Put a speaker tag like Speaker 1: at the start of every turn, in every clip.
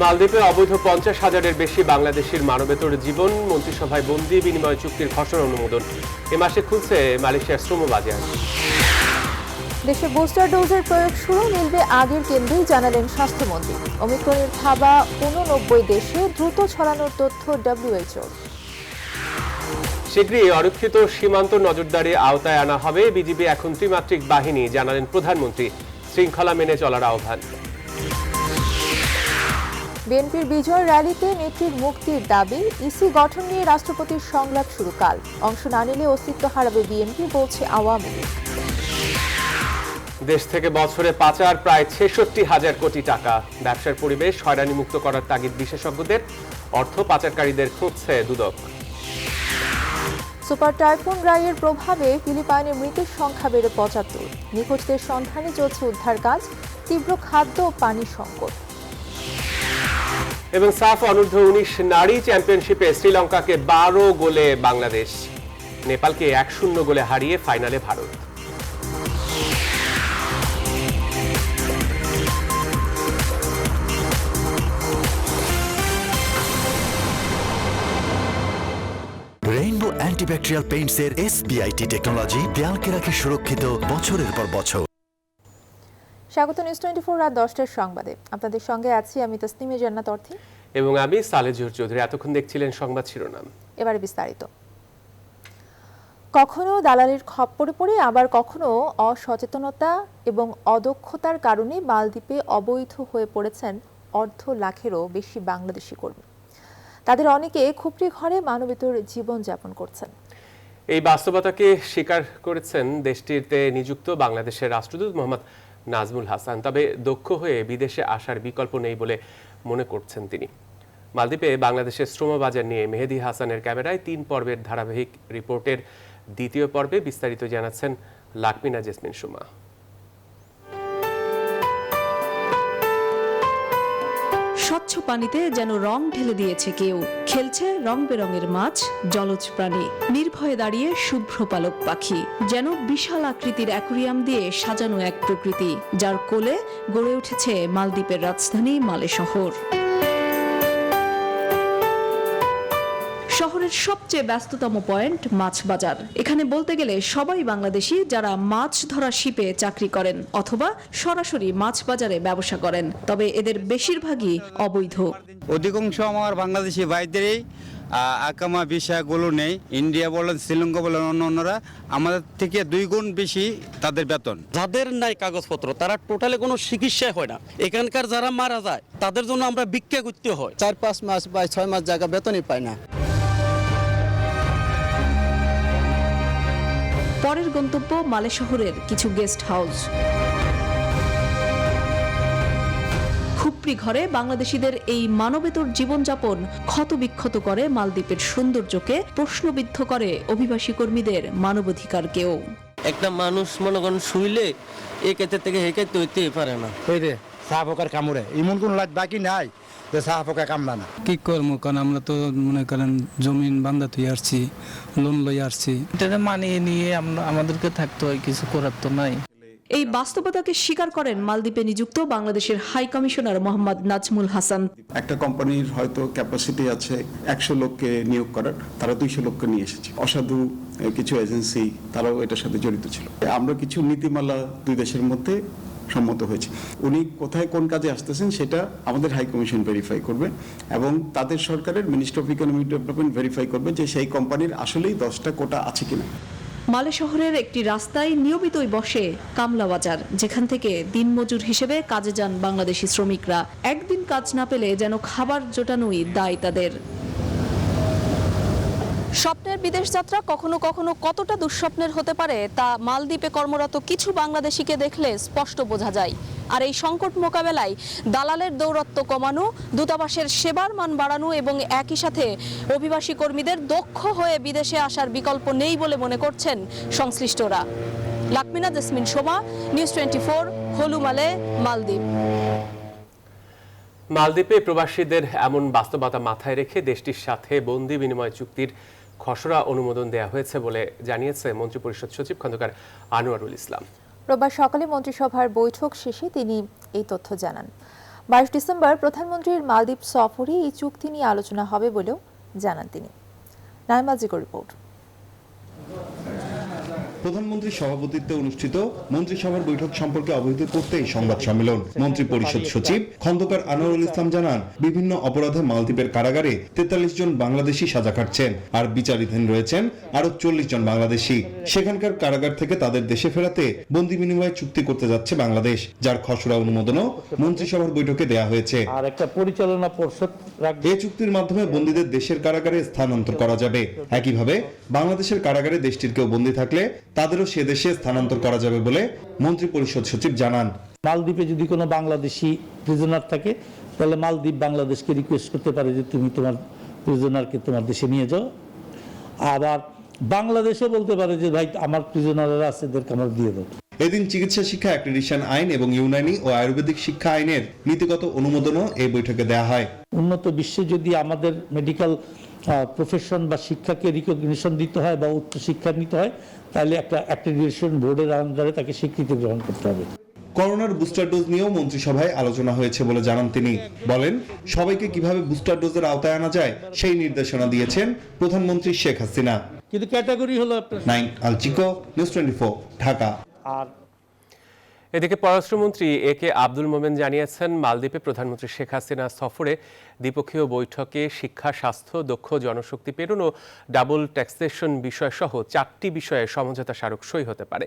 Speaker 1: মালদ্বীপে অবৈধ 50,000-এর বেশি বাংলাদেশির মানবেতর জীবন মন্ত্রিসভায় বন্দি বিনিময় চুক্তির খসড়া অনুমোদন। এ মাসে খুলছে মালয়েশিয়ার শ্রম বাজার।
Speaker 2: দেশে বুস্টার ডোজের প্রয়োগ শুরু মিলবে আগের কেন্দ্রেই জানালেন স্বাস্থ্যমন্ত্রী। ওমিক্রনের থাবা 89 দেশে দ্রুত ছড়ানোর তথ্য WHO।
Speaker 1: শীঘ্রই অরক্ষিত সীমান্ত নজরদারি আওতায় আনা হবে। বিজিবি এখন ত্রিমাত্রিক বাহিনী, জানালেন প্রধানমন্ত্রী। শৃঙ্খলা মেনে চলার আহ্বান।
Speaker 2: বিএনপির বিজয় র্যালিতে নেত্রীর মুক্তির দাবি। ইসি গঠন নিয়ে রাষ্ট্রপতির সংলাপ শুরু কাল। অংশ না নিলে অস্তিত্ব হারাবে বিএনপি, বলছে আওয়ামী লীগ।
Speaker 1: দেশ থেকে বছরে পাচার প্রায় 66,000 কোটি টাকা। ব্যবসার পরিবেশ হয়রানিমুক্ত করার তাগিদ বিশেষজ্ঞদের। অর্থ পাচারকারীদের খুঁজছে দুদক।
Speaker 2: সুপার টাইফুন রাইয়ের প্রভাবে ফিলিপাইনে মৃতের সংখ্যা বেড়ে 75। নিখোঁজদের সন্ধানে চলছে উদ্ধার কাজ। তীব্র খাদ্য ও পানি সংকট।
Speaker 1: এবং সাফ অনূর্ধ্ব 19 নারী চ্যাম্পিয়নশিপে শ্রীলঙ্কাকে 12 গোলে বাংলাদেশ। নেপালকে 1-0 গোলে হারিয়ে ফাইনালে ভারত।
Speaker 3: রেইনবো অ্যান্টিব্যাকটেরিয়াল পেইন্টসের SBIT টেকনোলজি দেয়ালকে রাখে সুরক্ষিত বছরের পর বছর।
Speaker 2: স্বাগত নিউজ 24 রাত 10টার সংবাদে। আপনাদের সঙ্গে আছি আমি তাসনিমে জান্নাত অর্থী
Speaker 1: এবং আমি সালেজুর চৌধুরী। এতক্ষণ দেখছিলেন সংবাদ শিরোনাম,
Speaker 2: এবারে বিস্তারিত। কখনো দালালির খপ্পরে পড়ে, আবার কখনো অসচেতনতা এবং অদক্ষতার কারণে মালদ্বীপে অবৈধ হয়ে পড়েছেন অর্ধ লাখেরও বেশি বাংলাদেশি কর্মী। তাদের অনেকে খুপড়ি ঘরে মানবেতর জীবনযাপন করছেন।
Speaker 1: এই বাস্তবতাকে স্বীকার করেছেন দেশটিতে নিযুক্ত বাংলাদেশের রাষ্ট্রদূত মোহাম্মদ নাজমুল হাসান। তবে দক্ষ হয়ে বিদেশে আসার বিকল্প নেই বলে মনে করছেন তিনি। মালদ্বীপে বাংলাদেশের শ্রম বাজার নিয়ে মেহেদী হাসানের ক্যামেরায় 3 পর্বের ধারাবাহিক রিপোর্টের দ্বিতীয় পর্বে বিস্তারিত জানাচ্ছেন লাকমিনা জেসমিন সুমা।
Speaker 4: স্বচ্ছ পানিতে যেন রং ঢেলে দিয়েছে কেউ। খেলছে রং বেরঙের মাছ, জলজ প্রাণী। নির্ভয়ে দাঁড়িয়ে শুভ্র পালক পাখি, যেন বিশাল আকৃতির অ্যাকুরিয়াম দিয়ে সাজানো এক প্রকৃতি, যার কোলে গড়ে উঠেছে মালদ্বীপের রাজধানী মালে শহর। শহরের সবচেয়ে ব্যস্ততম পয়েন্ট মাছ বাজার। এখানে বলতে গেলে সবাই বাংলাদেশি, যারা মাছ ধরা শিপে চাকরি করেন অথবা সরাসরি মাছ বাজারে ব্যবসা করেন। তবে এদের বেশিরভাগই অবৈধ।
Speaker 5: অধিকাংশ আমার বাংলাদেশি ভাইদেরই আকামা ভিসাগুলো নেই। ইন্ডিয়া বলেন, শ্রীলঙ্কা বলেন, অন্যরা আমাদের থেকে 2 গুণ বেশি তাদের বেতন।
Speaker 6: যাদের নাই কাগজপত্র তারা টোটালি কোনো চিকিৎসা হয় না। এখানকার যারা মারা যায় তাদের জন্য আমরা ভিক্ষা করতে হয়।
Speaker 7: 4-5 মাস বা 6 মাস জায়গা বেতনই পায় না।
Speaker 4: পরের গন্তব্য মালে শহরের কিছু গেস্ট হাউস। খুপড়ি ঘরে বাংলাদেশিদের এই মানবেতর জীবনযাপন ক্ষতবিক্ষত করে মালদ্বীপের সৌন্দর্যকে, প্রশ্নবিদ্ধ করে অভিবাসী কর্মীদের মানবাধিকারকেও।
Speaker 6: একটা মানুষ মনে করেন শুইলে এ ক্ষেত্রে থেকে হে ক্ষেত্রে হইতেই পারে না।
Speaker 5: চা পোকার কামড়ে এমন কোন লাজ বাকি নাই যে চা পোকা কামড়া না।
Speaker 7: কি করবো, কারণ আমরা তো মনে করেন জমিন বান্ধা তুই আসছি, লোন লই আসছি, এটা মানিয়ে নিয়ে আমাদেরকে থাকতে হয়, কিছু করার তো নাই।
Speaker 4: এই বাস্তবতাকে স্বীকার করেন মালদ্বীপে নিযুক্ত বাংলাদেশের হাই কমিশনার মোহাম্মদ নাজমুল হাসান।
Speaker 8: একটা কোম্পানির হয়তো ক্যাপাসিটি আছে 100 লোককে নিয়োগ করার, তারা 200 লোককে নিয়ে এসেছে। অসাধু কিছু এজেন্সি তারাও এটার সাথে জড়িত ছিল। আমরা কিছু নীতিমালা 2 দেশের মধ্যে সম্মত হয়েছে। উনি কোথায় কোন কাজে আসতেছেন সেটা আমাদের হাই কমিশন ভেরিফাই করবে এবং তাদের সরকারের ministry of economic development verify করবে যে সেই কোম্পানির আসলেই 10টা কোটা আছে কিনা।
Speaker 4: মালে শহরের একটি রাস্তায় নিয়মিতই বসে কামলা বাজার, যেখান থেকে দিনমজুর হিসেবে কাজে যান বাংলাদেশি শ্রমিকরা। একদিন কাজ না পেলে যেন খাবার জোটানোই দায় তাদের। স্বপ্নের বিদেশ যাত্রা কখনো কখনো কতটা দুঃস্বপ্নের হতে পারে তা মালদ্বীপে কর্মরত কিছু বাংলাদেশিকে দেখলে স্পষ্ট বোঝা যায়। আর এই সংকট মোকাবেলায় দালালের দৌরত্ব কমানো, দূতাবাসের সেবার মান বাড়ানো এবং একই সাথে অভিবাসী কর্মীদের দক্ষ হয়ে বিদেশে আসার বিকল্প নেই বলে মনে করছেন সংশ্লিষ্টরা। লাকমিনা জেসমিন শোভা, নিউজ 24, হলুমালে, মালদ্বীপ।
Speaker 1: মালদ্বীপে প্রবাসীদের এমন বাস্তবতা মাথায় রেখে দেশটির সাথে বন্দি বিনিময় চুক্তির খসড়া অনুমোদন দেওয়া হয়েছে বলে জানিয়েছে মন্ত্রিপরিষদ সচিব খন্দকার আনোয়ারুল ইসলাম।
Speaker 2: রোববার সকালে মন্ত্রিসভার বৈঠক শেষে তিনি এই তথ্য জানান। 22 ডিসেম্বর প্রধানমন্ত্রীর মালদ্বীপ সফরে এই চুক্তি নিয়ে আলোচনা হবে বলেও জানান তিনি। নাইমাজিকো রিপোর্ট।
Speaker 9: প্রধানমন্ত্রীর সভাপতিত্বে অনুষ্ঠিত মন্ত্রিসভার বৈঠক সম্পর্কে অবহিত করতে এই সংবাদ সম্মেলন। মন্ত্রী পরিষদ সচিব খন্দকার আনোয়ারুল ইসলাম জানান, বিভিন্ন অপরাধে মালদ্বীপের কারাগারে 43 জন বাংলাদেশি সাজা কাটছেন, আর বিচারাধীন রয়েছেন আরো 40 জন বাংলাদেশি। সেখানকার কারাগার থেকে তাদের দেশে ফেরাতে বন্দি বিনিময় চুক্তি করতে যাচ্ছে বাংলাদেশ, যার খসড়া অনুমোদনও মন্ত্রিসভার বৈঠকে দেয়া হয়েছে।
Speaker 10: আর একটা পরিচালনা পর্ষদ
Speaker 9: এই চুক্তির মাধ্যমে বন্দীদের দেশের কারাগারে স্থানান্তর করা যাবে। একইভাবে বাংলাদেশের কারাগারে দেশটির কেউ বন্দী থাকলে তাদেরও সে দেশে স্থানান্তর করা যাবে বলে মন্ত্রী পরিষদ সচিব জানান।
Speaker 10: মালদ্বীপে যদি কোনো বাংলাদেশি প্রিজনার থাকে তাহলে মালদ্বীপ বাংলাদেশকে রিকোয়েস্ট করতে পারে যে তুমি তোমার প্রিজনারকে তোমার দেশে নিয়ে যাও। আবার বাংলাদেশে বলতে পারে যে ভাই আমার প্রিজনাররা আছে, এদেরকে আমার দিয়ে দাও।
Speaker 9: এদিন চিকিৎসা শিক্ষা অ্যাক্রিডিটেশন আইন এবং ইউনানি ও আয়ুর্বেদিক শিক্ষা আইনের নীতিগত অনুমোদনও এই বৈঠকে দেয়া হয়।
Speaker 10: উন্নত বিশ্বে যদি আমাদের মেডিকেল প্রফেশন বা শিক্ষাকে রিকগনিশন দিতে হয় বা উচ্চ শিক্ষা নিতে হয়, তাহলে একটা অ্যাক্রিডিটেশন বোর্ডের আন্ডারে তাকে স্বীকৃতি গ্রহণ করতে হবে।
Speaker 9: করোনার বুস্টার ডোজ নিয়েও মন্ত্রিসভায় আলোচনা হয়েছে বলে জানান তিনি। বলেন, সবাইকে কিভাবে বুস্টার ডোজের আওতায় আনা যায় সেই নির্দেশনা দিয়েছেন প্রধানমন্ত্রী শেখ হাসিনা।
Speaker 10: কিন্তু ক্যাটাগরি হলো
Speaker 9: নাইম আলচিকো, নিউজ 24, ঢাকা।
Speaker 10: আর
Speaker 1: এদিকে পররাষ্ট্রমন্ত্রী একে আব্দুল মোমেন জানিয়েছেন, মালদ্বীপে প্রধানমন্ত্রী শেখ হাসিনা সফরে দ্বিপক্ষীয় বৈঠকে শিক্ষা, স্বাস্থ্য, দক্ষ জনশক্তি প্রেরণ ও ডাবল ট্যাক্সেশন বিষয়সহ 4টি বিষয়ে সমঝোতা স্মারক সই হতে পারে।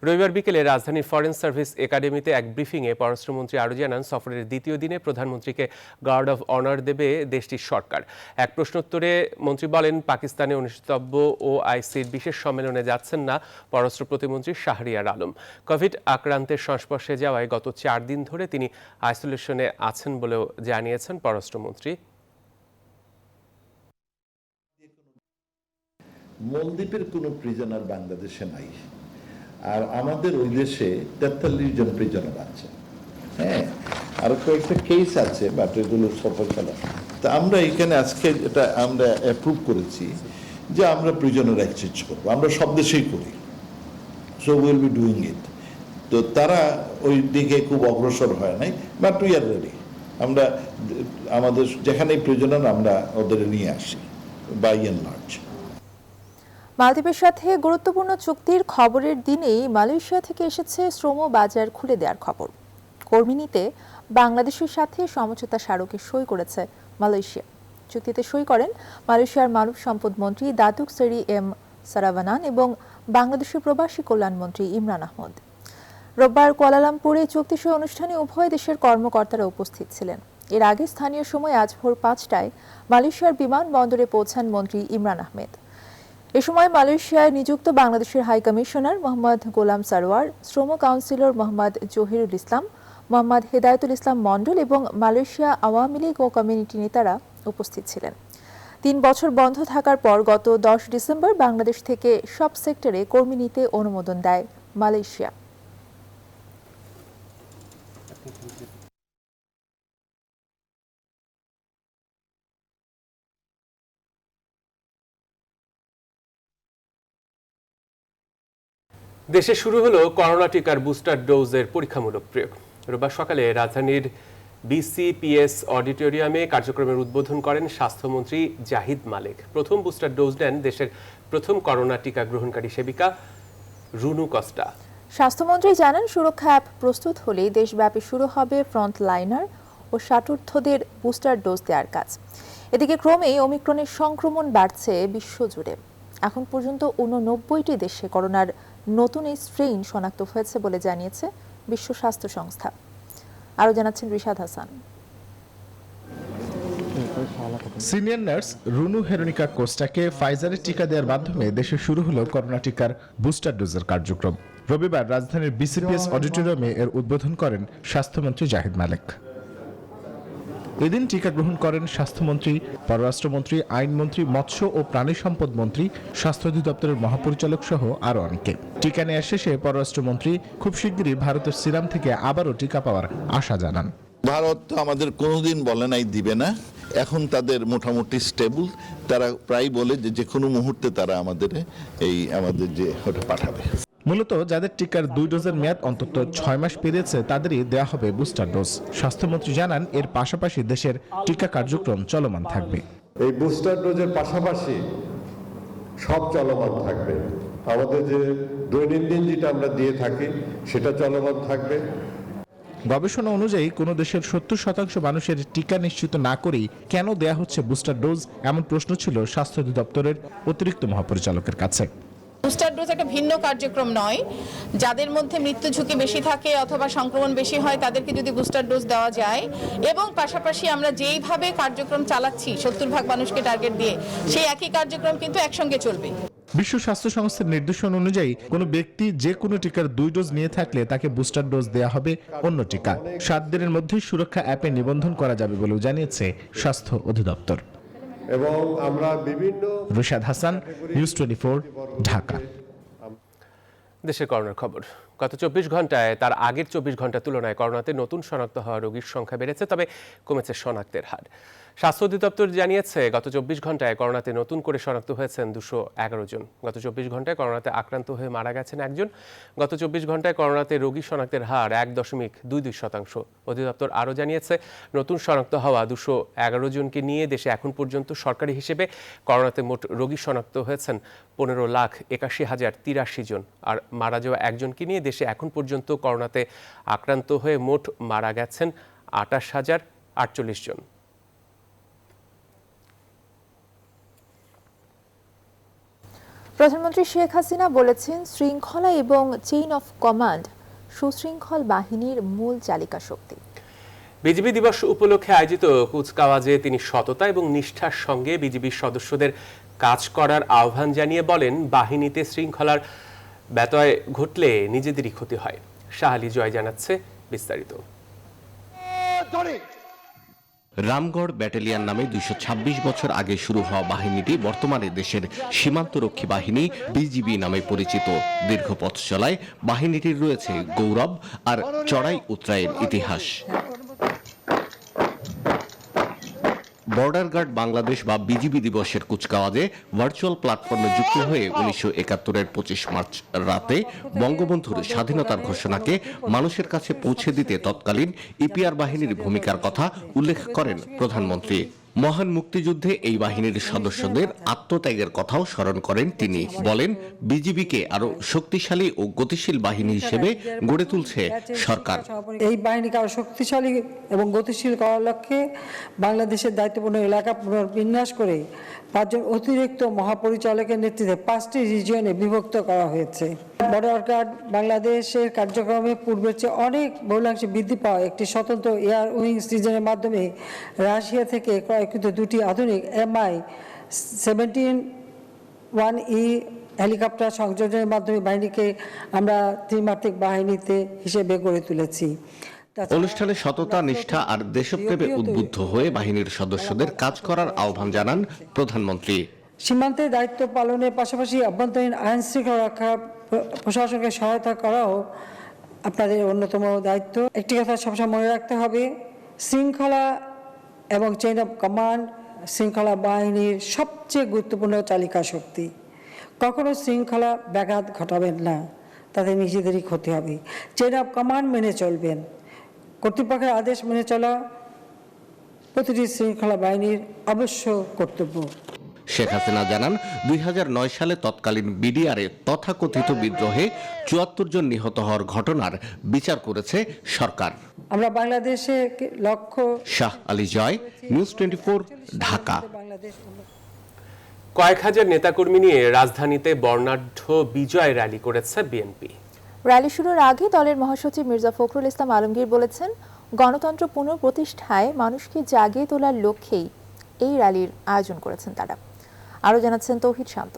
Speaker 1: রবিবার বিকেলে রাজধানীর ফরেন সার্ভিস একাডেমিতে এক ব্রিফিংয়ে পররাষ্ট্রমন্ত্রী আরও জানান, সফরের দ্বিতীয় দিনে প্রধানমন্ত্রীকে গার্ড অফ অনার দেবে দেশটির সরকার। এক প্রশ্নোত্তরে মন্ত্রী বলেন, পাকিস্তানে অনুষ্ঠিতব্য OICর বিশেষ সম্মেলনে যাচ্ছেন না পররাষ্ট্র প্রতিমন্ত্রী শাহরিয়ার আলম। কোভিড আক্রান্তের সংস্পর্শে যাওয়ায় গত 4 দিন ধরে তিনি আইসোলেশনে আছেন বলেও জানিয়েছেন পররাষ্ট্রমন্ত্রী।
Speaker 11: মালদ্বীপের কোনো প্রিজনার বাংলাদেশে নাই, আর আমাদের ওই দেশে 43 জন প্রিজনার আছে। হ্যাঁ, আর কয়েকটা কেস আছে, বাট এগুলো সফল খেলা। তা আমরা এখানে আজকে এটা আমরা অ্যাপ্রুভ করেছি যে আমরা প্রিজনার এক্সচেঞ্জ করবো, আমরা সব দেশেই করি। So will be doing it. তো তারা ওই দিকে খুব অগ্রসর হয় নাই, বাট উই আর রেডি। আমরা আমাদের যেখানেই প্রয়োজন আমরা ওদের নিয়ে আসি বাই এন্ড লার্জ।
Speaker 2: মালদ্বীপের সাথে গুরুত্বপূর্ণ চুক্তির খবরের দিনেই মালয়েশিয়া থেকে এসেছে শ্রম বাজার খুলে দেওয়ার খবর। কর্মী নিতে বাংলাদেশের সাথে সমঝোতা স্মারকে সই করেছে মালয়েশিয়া। চুক্তিতে সই করেন মালয়েশিয়ার মানব সম্পদ মন্ত্রী দাতুক সেরি এম সারাভানান এবং বাংলাদেশের প্রবাসী কল্যাণ মন্ত্রী ইমরান আহমদ। রোববার কুয়ালালামপুরে চুক্তি সই অনুষ্ঠানে উভয় দেশের কর্মকর্তারা উপস্থিত ছিলেন। এর আগে স্থানীয় সময় আজ ভোর 5টায় মালয়েশিয়ার বিমানবন্দরে পৌঁছান মন্ত্রী ইমরান আহমেদ। এ সময় মালয়েশিয়ায় নিযুক্ত বাংলাদেশের হাই কমিশনার মোহাম্মদ গোলাম সারোয়ার, শ্রম কাউন্সিলর মোহাম্মদ জহিরুল ইসলাম, মোহাম্মদ হেদায়েতুল ইসলাম মণ্ডল এবং মালয়েশিয়া আওয়ামী লীগ ও কমিউনিটি নেতারা উপস্থিত ছিলেন। 3 বছর বন্ধ থাকার পর গত 10 ডিসেম্বর বাংলাদেশ থেকে সব সেক্টরে কর্মী নিতে অনুমোদন দেয় মালয়েশিয়া।
Speaker 1: দেশে শুরু হলো করোনা টিকার বুস্টার ডোজের পরীক্ষামূলক প্রয়োগ। রোববার সকালে রাজধানীর BCPS অডিটোরিয়ামে কার্যক্রমের উদ্বোধন করেন স্বাস্থ্যমন্ত্রী জাহিদ মালেক। প্রথম বুস্টার ডোজ নেন দেশের প্রথম করোনা টিকা গ্রহণকারী সেবিকা রুনু কস্টা।
Speaker 2: স্বাস্থ্যমন্ত্রী জানান, সুরক্ষা অ্যাপ প্রস্তুত হলেই দেশব্যাপী শুরু হবে ফ্রন্ট লাইনার ও ষাটোর্ধ্বদের বুস্টার ডোজ দেওয়ার কাজ। এদিকে ক্রমেই ওমিক্রনের সংক্রমণ বাড়ছে বিশ্বজুড়ে। এখন পর্যন্ত 89টি দেশে করোনার নতুন এই স্ট্রেইন শনাক্ত হয়েছে বলে জানিয়েছে বিশ্ব স্বাস্থ্য সংস্থা। আরও জানাচ্ছেন রিশাদ হাসান।
Speaker 12: সিনিয়র নার্স রুনু হেরোনিকা কোস্টাকে ফাইজারের টিকা দেওয়ার মাধ্যমে দেশে শুরু হলো করোনা টিকার বুস্টার ডোজের কার্যক্রম। রবিবার রাজধানীর BCPS অডিটোরিয়ামে এর উদ্বোধন করেন স্বাস্থ্যমন্ত্রী জাহিদ মালেক। এদিন টিকা গ্রহণ করেন স্বাস্থ্যমন্ত্রী, পররাষ্ট্রমন্ত্রী, আইনমন্ত্রী, মৎস্য ও প্রাণী সম্পদ মন্ত্রী, স্বাস্থ্য অধিদপ্তরের মহাপরিচালক সহ আরও অনেকে। টিকা নেওয়া শেষে পররাষ্ট্রমন্ত্রী খুব শিগগিরই ভারতের সিরাম থেকে আবারও টিকা পাওয়ার আশা জানান।
Speaker 11: ভারত তো আমাদের কোনোদিন বলে নাই দিবে না, এখন তাদের মোটামুটি স্টেবল। তারা প্রায় বলে যে কোনো মুহূর্তে তারা আমাদের যে ওটা পাঠাবে।
Speaker 12: মূলত যাদের টিকার 2 ডোজের মেয়াদ অন্তত 6 মাস পেরিয়েছে তাদেরই দেওয়া হবে বুস্টার ডোজ। স্বাস্থ্যমন্ত্রী জানান, এর পাশাপাশি দেশের টিকা কার্যক্রম চলমান থাকবে।
Speaker 13: এই বুস্টার ডোজের পাশাপাশি সব চলমান থাকবে। আমাদের যে দৈনন্দিন যেটা আমরা দিয়ে থাকি সেটা চলমান থাকবে।
Speaker 12: গবেষণা অনুযায়ী কোনো দেশের 70% মানুষের টিকা নিশ্চিত না করেই কেন দেয়া হচ্ছে বুস্টার ডোজ, এমন প্রশ্ন ছিল স্বাস্থ্য অধিদপ্তরের অতিরিক্ত মহাপরিচালকের কাছে।
Speaker 14: বুস্টার ডোজ একটা ভিন্ন কার্যক্রম নয়। যাদের মধ্যে মৃত্যু ঝুঁকি বেশি থাকে অথবা সংক্রমণ বেশি হয় তাদেরকে যদি বুস্টার ডোজ দেওয়া যায়, এবং পাশাপাশি আমরা যেইভাবে কার্যক্রম চালাচ্ছি 70% মানুষকে টার্গেট দিয়ে, সেই একই কার্যক্রম কিন্তু একসঙ্গে চলবে।
Speaker 12: বিশ্ব স্বাস্থ্য সংস্থার নির্দেশনা অনুযায়ী কোনো ব্যক্তি যে কোনো টিকার 2 ডোজ নিয়ে থাকলে তাকে বুস্টার ডোজ দেওয়া হবে অন্য টিকা। 7 দিনের মধ্যে সুরক্ষা অ্যাপে নিবন্ধন করা যাবে বলেও জানিয়েছে স্বাস্থ্য অধিদপ্তর।
Speaker 13: এবং আমরা বিভিন্ন
Speaker 12: রুশাদ হাসান, নিউজ 24, ঢাকা।
Speaker 1: দেশের করোনার খবর। গত 24 ঘন্টায় তার আগের 24 ঘন্টার তুলনায় করোনাতে নতুন শনাক্ত হওয়া রোগীর সংখ্যা বেড়েছে, তবে কমেছে শনাক্তের হার। স্বাস্থ্য অধিদপ্তর জানিয়েছে, গত 24 ঘন্টায় করোনাতে নতুন করে শনাক্ত হয়েছেন 211 জন। গত 24 ঘন্টায় করোনাতে আক্রান্ত হয়ে মারা গেছেন একজন। গত 24 ঘন্টায় করোনাতে রোগী শনাক্তের হার 1.22%। অধিদপ্তর আরও জানিয়েছে, নতুন শনাক্ত হওয়া 211 জনকে নিয়ে দেশে এখন পর্যন্ত সরকারি হিসেবে করোনাতে মোট রোগী শনাক্ত হয়েছেন 15,81,083 জন। আর মারা যাওয়া একজনকে নিয়ে দেশে এখন পর্যন্ত করোনাতে আক্রান্ত হয়ে মোট মারা গেছেন 28,048 জন।
Speaker 2: প্রধানমন্ত্রী শেখ হাসিনা বলেছেন, শৃঙ্খলা এবং চেইন অফ কমান্ড সুশৃঙ্খল বাহিনীর মূল চালিকা শক্তি।
Speaker 1: বিজিবি দিবস উপলক্ষে আয়োজিত কুচকাওয়াজে তিনি সততা এবং নিষ্ঠার সঙ্গে বিজিবির সদস্যদের কাজ করার আহ্বান জানিয়ে বলেন, বাহিনীতে শৃঙ্খলার ব্যত্যয় ঘটলে নিজেদেরই ক্ষতি হয়। শাহ আলী জয় জানাচ্ছে বিস্তারিত।
Speaker 15: রামগড় ব্যাটালিয়ন নামে 226 বছর আগে শুরু হওয়া বাহিনীটি বর্তমানে দেশের সীমান্তরক্ষী বাহিনী বিজিবি নামে পরিচিত। দীর্ঘ পথ চলায় বাহিনীটির রয়েছে গৌরব আর চড়াই উতরাইয়ের ইতিহাস। বর্ডার গার্ড বাংলাদেশ বা বিজিবি দিবসের কুচকাওয়াজে ভার্চুয়াল প্ল্যাটফর্মে যুক্ত হয়ে 1971-এর 25 মার্চ রাতে বঙ্গবন্ধুর স্বাধীনতার ঘোষণাকে মানুষের কাছে পৌঁছে দিতে তৎকালীন ইপিআর বাহিনীর ভূমিকার কথা উল্লেখ করেন প্রধানমন্ত্রী। মহান মুক্তিযুদ্ধে এই বাহিনীর সদস্যদের আত্মত্যাগের কথাও স্মরণ করেন তিনি। বলেন, বিজিবিকে আরো শক্তিশালী ও গতিশীল বাহিনী হিসেবে গড়ে তুলছে সরকার।
Speaker 16: এই বাহিনীকে আরো শক্তিশালী এবং গতিশীল করার লক্ষ্যে বাংলাদেশের দায়িত্বপূর্ণ এলাকা পুনর্বিন্যাস করে 5 জন অতিরিক্ত মহাপরিচালকের নেতৃত্বে 5টি রিজিয়নে বিভক্ত করা হয়েছে। বর্ডার গার্ড বাংলাদেশের কার্যক্রমে পূর্বের চেয়ে অনেক বহুলাংশে বৃদ্ধি পাওয়া একটি স্বতন্ত্র এয়ার উইংস রিজনের মাধ্যমে রাশিয়া থেকে ক্রয়কৃত 2টি আধুনিক MI-17-1E হেলিকপ্টার সংযোজনের মাধ্যমে বাহিনীকে আমরা ত্রিমাত্রিক বাহিনীতে হিসেবে গড়ে তুলেছি।
Speaker 15: অনুষ্ঠানে সততা, নিষ্ঠা আর দেশপ্রেমে উদ্বুদ্ধ হয়ে বাহিনীর সদস্যদের কাজ করার আহ্বান জানান প্রধানমন্ত্রী।
Speaker 16: সীমান্তে দায়িত্ব পালনের পাশাপাশি অভ্যন্তরীণ আইন শৃঙ্খলা রক্ষা প্রশাসনকে সহায়তা করাও আপনাদের অন্যতম দায়িত্ব। একটি কথা সবসময় মনে রাখতে হবে, শৃঙ্খলা এবং চেইন অফ কমান্ড শৃঙ্খলা বাহিনীর সবচেয়ে গুরুত্বপূর্ণ চালিকা শক্তি। কখনো শৃঙ্খলা ব্যাঘাত ঘটাবেন না, তাদের নিজেদেরই ক্ষতি হবে। চেইন অফ কমান্ড মেনে চলবেন। কর্তৃপক্ষের আদেশ মেনে চলা প্রতিটি শৃঙ্খলা বাহিনীর অবশ্য কর্তব্য।
Speaker 15: শেখ হাসিনা জানান, 2009 সালে তৎকালীন বিডিআরে তথাকথিত বিদ্রোহে 74 জন নিহত হওয়ার ঘটনার বিচার করেছে সরকার।
Speaker 16: আমরা বাংলাদেশে লক্ষ্য।
Speaker 15: শাহ আলী জয়, নিউজ 24, ঢাকা।
Speaker 1: কয়েক হাজার নেতাকর্মী নিয়ে রাজধানীতে বর্ণাঢ্য বিজয় র্যালি করেছে বিএনপি।
Speaker 2: র্যালি শুরুর আগে দলের মহাসচিব মির্জা ফখরুল ইসলাম আলমগীর বলেছেন, গণতন্ত্র পুনঃপ্রতিষ্ঠায় মানুষকে জাগিয়ে তোলার লক্ষ্যেই এই র্যালির আয়োজন করেছেন তারা। আরও জানাচ্ছেন তৌহিদ শান্ত।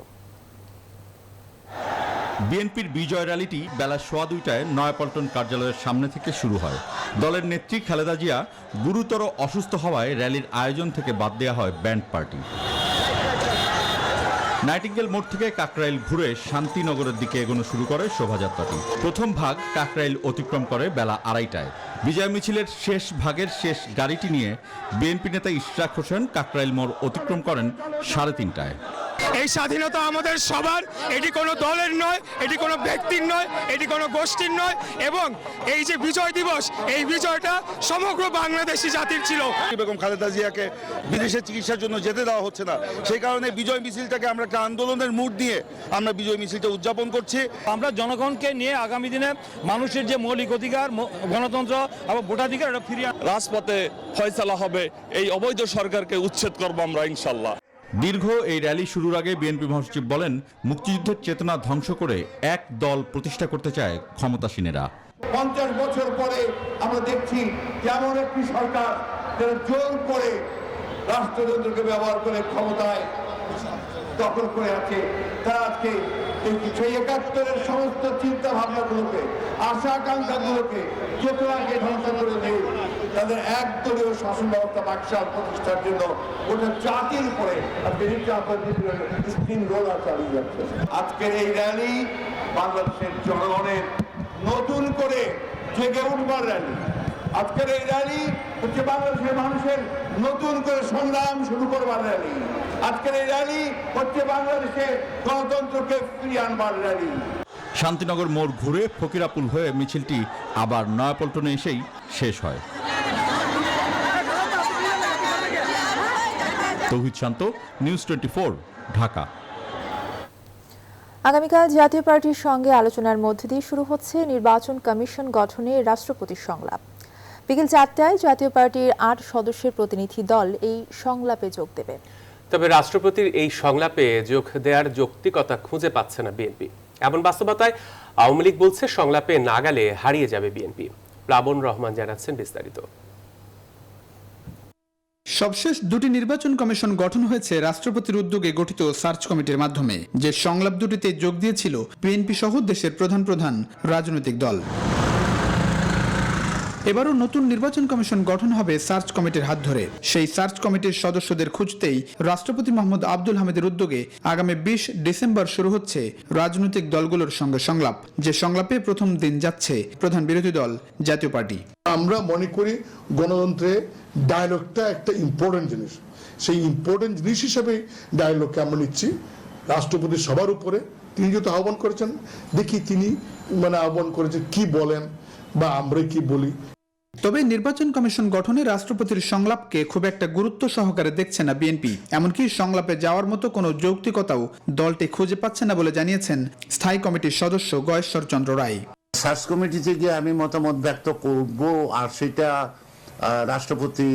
Speaker 17: বিএনপির বিজয় র্যালিটি বেলা 2:15টায় নয়াপল্টন কার্যালয়ের সামনে থেকে শুরু হয়। দলের নেত্রী খালেদা জিয়া গুরুতর অসুস্থ হওয়ায় র্যালির আয়োজন থেকে বাদ দেওয়া হয় ব্যান্ড পার্টি। নাইটিঙ্গেল মোড় থেকে কাকরাইল ঘুরে শান্তিনগরের দিকে এগোনো শুরু করে শোভাযাত্রাটি। প্রথম ভাগ কাকরাইল অতিক্রম করে বেলা 2:30টায়। বিজয় মিছিলের শেষ ভাগের শেষ গাড়িটি নিয়ে বিএনপি নেতা ইশরাক হোসেন কাকরাইল মোড় অতিক্রম করেন 3:30টায়।
Speaker 18: এই স্বাধীনতা আমাদের সবার, এটি কোনো দলের নয়, এটি কোনো ব্যক্তির নয়, এটি কোনো গোষ্ঠীর নয়, এবং এই যে বিজয় দিবস, এই বিজয়টা সমগ্র বাংলাদেশি জাতির ছিল।
Speaker 19: বেগম খালেদা জিয়াকে বিদেশে চিকিৎসার জন্য যেতে দেওয়া হচ্ছে না, সেই কারণে বিজয় মিছিলটাকে আমরা একটা আন্দোলনের মুড নিয়ে আমরা বিজয় মিছিলটা উদযাপন করছি।
Speaker 20: আমরা জনগণকে নিয়ে আগামী দিনে মানুষের যে মৌলিক অধিকার, গণতন্ত্র এবং ভোটাধিকার এটা ফিরিয়ে
Speaker 21: রাজপথে ফয়সালা হবে, এই অবৈধ সরকারকে উচ্ছেদ করবো আমরা ইনশাল্লাহ।
Speaker 17: দীর্ঘ এই র্যালি শুরুর আগে বিএনপি মহাসচিব বলেন, মুক্তিযুদ্ধের চেতনা ধ্বংস করে এক দল প্রতিষ্ঠা করতে চায় ক্ষমতাসীনেরা।
Speaker 22: 50 বছর পরে আমরা দেখছি যেমন একটি সরকার যারা জোর করে রাষ্ট্রযন্ত্রকে ব্যবহার করে ক্ষমতায় দখল করে আছে, তারা আজকে সেই 71-এর সমস্ত চিন্তা ভাবনাগুলোকে, আশা আকাঙ্ক্ষাগুলোকে, চেতনাকে ধ্বংস করে দিয়ে তাদের একদলীয় শাসন ব্যবস্থা বাকশাল প্রতিষ্ঠার জন্য গোটা জাতির উপরে স্পিন রোলার চালিয়ে যাচ্ছে। আজকের এই র্যালি বাংলাদেশের জনগণের নতুন করে জেগে উঠবার র্যালি। আজকের এই র্যালি হচ্ছে বাংলাদেশের মানুষের নতুন করে সংগ্রাম শুরু করবার র্যালি। আজকের এই র্যালি হচ্ছে বাংলাদেশে গণতন্ত্রকে ফিরিয়ে আনবার র্যালি।
Speaker 17: শান্তিনগর মোড় ঘুরে ফকিরাপুল হয়ে মিছিলটি আবার নয়াপল্টনে এসেই শেষ হয়। তৌহিদ শান্ত, নিউজ 24, ঢাকা।
Speaker 2: আগামীকাল জাতীয় পার্টির সঙ্গে আলোচনার মধ্য দিয়ে শুরু হচ্ছে নির্বাচন কমিশন গঠনে রাষ্ট্রপতির সংলাপ। বিকেল 4টায় জাতীয় পার্টির 8 সদস্যের প্রতিনিধি দল এই সংলাপে যোগ দেবে।
Speaker 1: তবে রাষ্ট্রপতির এই সংলাপে যোগ দেওয়ার যৌক্তিকতা খুঁজে পাচ্ছে না বিএনপি। এমন বাস্তবতায় আওয়ামী লীগ বলছে সংলাপে না গেলে হারিয়ে যাবে বিএনপি। প্লাবন রহমান জানাচ্ছেন বিস্তারিত।
Speaker 23: সবশেষ দুটি নির্বাচন কমিশন গঠন হয়েছে রাষ্ট্রপতির উদ্যোগে গঠিত সার্চ কমিটির মাধ্যমে, যে সংলাপ দুটিতে যোগ দিয়েছিল বিএনপি সহ দেশের প্রধান প্রধান রাজনৈতিক দল। এবারও নতুন নির্বাচন কমিশন গঠন হবে সার্চ কমিটির হাত ধরে। সেই সার্চ কমিটির সদস্যদের খুঁজতেই রাষ্ট্রপতি মোহাম্মদ আব্দুল হামিদের উদ্যোগে আগামী 20 ডিসেম্বর শুরু হচ্ছে রাজনৈতিক দলগুলোর সঙ্গে সংলাপ, যে সংলাপে প্রথম দিন যাচ্ছে প্রধান বিরোধী দল জাতীয় পার্টি।
Speaker 24: আমরা মনে করি গণতন্ত্রে ডায়ালগটা একটা ইম্পর্টেন্ট জিনিস, সেই ইম্পর্টেন্ট জিনিস হিসেবে ডায়ালগকে আমরা নিচ্ছি রাষ্ট্রপতি সবার উপরে। তিনি যেহেতু আহ্বান করেছেন, দেখি তিনি আহ্বান করেছেন কি বলেন বা আমরা কি বলি।
Speaker 23: তবে নির্বাচন কমিশন গঠনে রাষ্ট্রপতির সংলাপকে খুব একটা গুরুত্ব সহকারে দেখছে না বিএনপি। এমনকি সংলাপে যাওয়ার মতো কোনো যৌক্তিকতাও দলটি খুঁজে পাচ্ছে না বলে জানিয়েছেন স্থায়ী কমিটির সদস্য গয়েশ্বর চন্দ্র রায়।
Speaker 25: সার্চ কমিটিতে গিয়ে আমি মতামত ব্যক্ত করব আর সেটা রাষ্ট্রপতি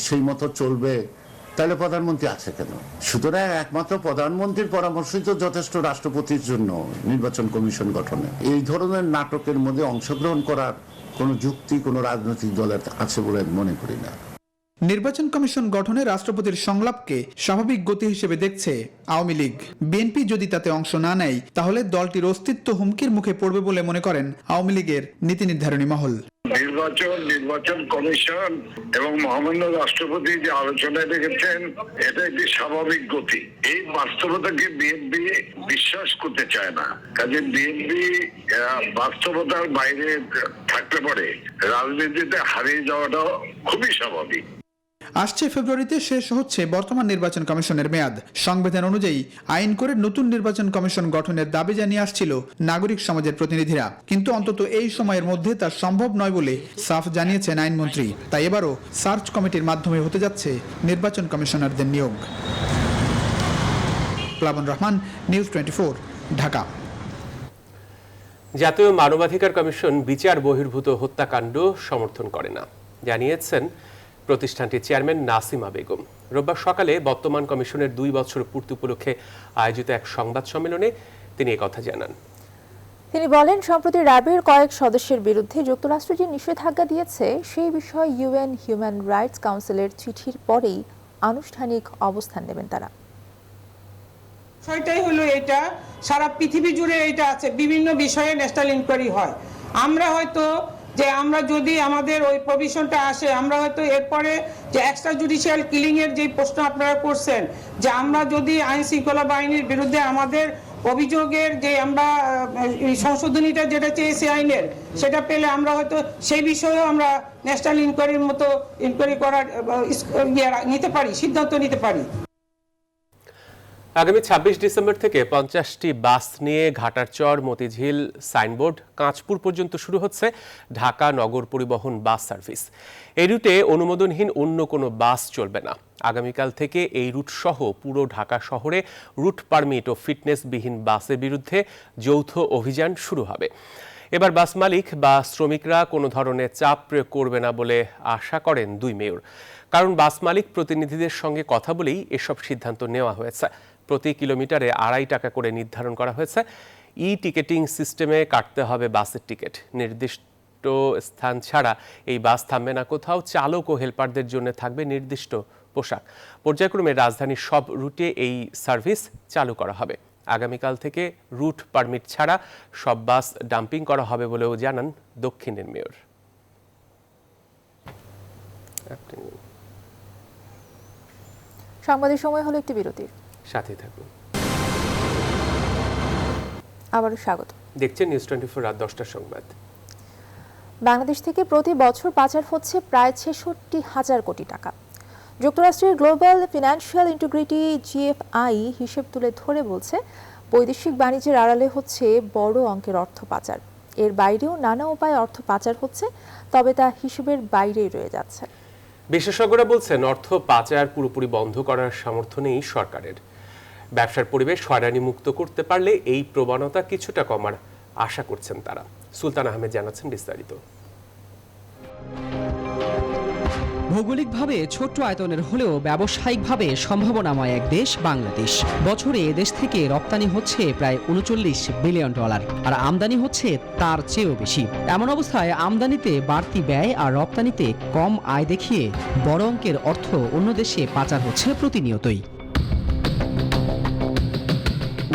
Speaker 25: সেই মতো চলবে, তাহলে প্রধানমন্ত্রী আছে কেন? সুতরাং একমাত্র প্রধানমন্ত্রীর পরামর্শই তো যথেষ্ট রাষ্ট্রপতির জন্য নির্বাচন কমিশন গঠনে। এই ধরনের নাটকের মধ্যে অংশগ্রহণ করার কোনো যুক্তি কোনো রাজনৈতিক দলের আছে বলে মনে করি না।
Speaker 23: নির্বাচন কমিশন গঠনে রাষ্ট্রপতির সংলাপকে স্বাভাবিক গতি হিসেবে দেখছে আওয়ামী লীগ। বিএনপি যদি তাতে অংশ না নেয় তাহলে দলটির অস্তিত্ব হুমকির মুখে পড়বে বলে মনে করেন আওয়ামী লীগের নীতি নির্ধারণী মহল।
Speaker 26: নির্বাচন কমিশন এবং মহামান্য রাষ্ট্রপতি যে আলোচনায় রেখেছেন, এটা একটি স্বাভাবিক গতি। এই বাস্তবতাকে বিএনপি বিশ্বাস করতে চায় না। কাজে বিএনপি বাস্তবতার বাইরে থাকতে পারে, রাজনীতিতে হারিয়ে যাওয়াটা খুবই স্বাভাবিক।
Speaker 23: আসছে ফেব্রুয়ারিতে শেষ হচ্ছে বর্তমান নির্বাচন কমিশনের মেয়াদ। সংবিধান অনুযায়ী আইন করে নতুন নির্বাচন কমিশন গঠনের দাবি জানিয়ে আসছিল নাগরিক সমাজের প্রতিনিধিরা, কিন্তু অন্তত এই সময়ের মধ্যে তা সম্ভব নয় বলে সাফ জানিয়েছেন আইনমন্ত্রী। তাই এবারও সার্চ কমিটির মাধ্যমে হতে যাচ্ছে নির্বাচন কমিশনারদের নিয়োগ। প্লাবন রহমান, নিউজ 24, ঢাকা।
Speaker 1: জাতীয় মানবাধিকার কমিশন বিচার বহির্ভূত হত্যাকাণ্ড সমর্থন করে না, জানিয়েছেন প্রতিষ্ঠানটির চেয়ারম্যান নাসিমা বেগম। রোববার সকালে বর্তমান কমিশনের 2 বছর পূর্তি উপলক্ষে আয়োজিত এক সংবাদ সম্মেলনে তিনি একথা জানান।
Speaker 2: তিনি বলেন, সম্প্রতি র্যাবের কয়েক সদস্যের বিরুদ্ধে যুক্তরাষ্ট্র যে নিষেধাজ্ঞা দিয়েছে সেই বিষয়ে ইউএন হিউম্যান রাইটস কাউন্সিলের চিঠির পরেই আনুষ্ঠানিক অবস্থান নেবেন তারা।
Speaker 27: বিষয়টাই হলো এটা, সারা পৃথিবী জুড়ে এটা আছে, বিভিন্ন বিষয়ে ন্যাশনাল ইনকোয়ারি হয়। আমরা হয়তো যে আমরা যদি আমাদের ওই প্রভিশনটা আসে, আমরা হয়তো এরপরে যে এক্সট্রা জুডিশিয়াল কিলিং এর যে প্রশ্ন আপনারা করছেন, যে আমরা যদি আইন শৃঙ্খলা বাহিনীর বিরুদ্ধে আমাদের অভিযোগের যে আমরা সংশোধনীটা যেটা চেয়েছি আইনের, সেটা পেলে আমরা হয়তো সেই বিষয়েও আমরা ন্যাশনাল ইনকোয়ারির মতো ইনকোয়ারি করার নিতে পারি, সিদ্ধান্ত নিতে পারি।
Speaker 1: আগামী ২৬ ডিসেম্বর থেকে ৫০টি বাস নিয়ে ঘাটারচর, মতিঝিল, সাইনবোর্ড, কাঁচপুর পর্যন্ত শুরু হচ্ছে ঢাকা নগর পরিবহন বাস সার্ভিস। এই রুটে অনুমোদনহীন অন্য কোনো বাস চলবে না। আগামীকাল থেকে এই রুট সহ পুরো ঢাকা শহরে রুট পারমিট ও ফিটনেসবিহীন বাসের বিরুদ্ধে যৌথ অভিযান শুরু হবে। এবার বাস মালিক বা শ্রমিকরা কোনো ধরনের চাপ প্রয়োগ করবে না বলে আশা করেন দুই মেয়র। কারণ বাস মালিক প্রতিনিধিদের সঙ্গে কথা বলেই এসব সিদ্ধান্ত নেওয়া হয়েছে। প্রতি কিলোমিটারে ২.৫ টাকা করে নির্ধারণ করা হয়েছে। টিকেটিং সিস্টেমে কাটতে হবে বাসের টিকিট। নির্দিষ্ট স্থান ছাড়া এই বাস থামবে না কোথাও। চালক ও হেলপারদের জন্য থাকবে নির্দিষ্ট পোশাক। পর্যায়ক্রমে রাজধানীর সব রুটে এই সার্ভিস চালু করা হবে। আগামীকাল থেকে রুট পারমিট ছাড়া সব বাস ডাম্পিং করা হবে বলেও জানান দক্ষিণের মেয়র।
Speaker 2: সংবাদের সময় হলো একটি বিরতির,
Speaker 1: সাথে থাকুন।
Speaker 2: আবারও স্বাগত।
Speaker 1: দেখছেন নিউজ 24 রাত 10টার সংবাদ।
Speaker 2: বাংলাদেশ থেকে প্রতি বছর পাচার হচ্ছে প্রায় ৬৬,০০০ কোটি টাকা। যুক্তরাষ্ট্রের গ্লোবাল ফিনান্সিয়াল ইন্টিগ্রিটি GFI হিসেব তুলে ধরে বলছে, বৈদেশিক বাণিজ্যের আড়ালে হচ্ছে বড় অঙ্কের অর্থ পাচার। এর বাইরেও নানা উপায়ে অর্থ পাচার হচ্ছে, তবে তা হিসেবের বাইরেই রয়ে যাচ্ছে।
Speaker 1: বিশেষজ্ঞরা বলছেন, অর্থ পাচার পুরোপুরি বন্ধ করার সামর্থ্য নেই সরকারের। ব্যবসার পরিবেশ হয়রানি মুক্ত করতে পারলে এই প্রবণতা কিছুটা কমার আশা করছেন তারা। সুলতান আহমেদ জানাচ্ছেন বিস্তারিত।
Speaker 3: ভৌগোলিকভাবে ছোট্ট আয়তনের হলেও ব্যবসায়িকভাবে সম্ভাবনাময় এক দেশ বাংলাদেশ। বছরে এদেশ থেকে রপ্তানি হচ্ছে প্রায় $39 বিলিয়ন, আর আমদানি হচ্ছে তার চেয়েও বেশি। এমন অবস্থায় আমদানিতে বাড়তি ব্যয় আর রপ্তানিতে কম আয় দেখিয়ে বড় অঙ্কের অর্থ অন্য দেশে পাচার হচ্ছে প্রতিনিয়তই।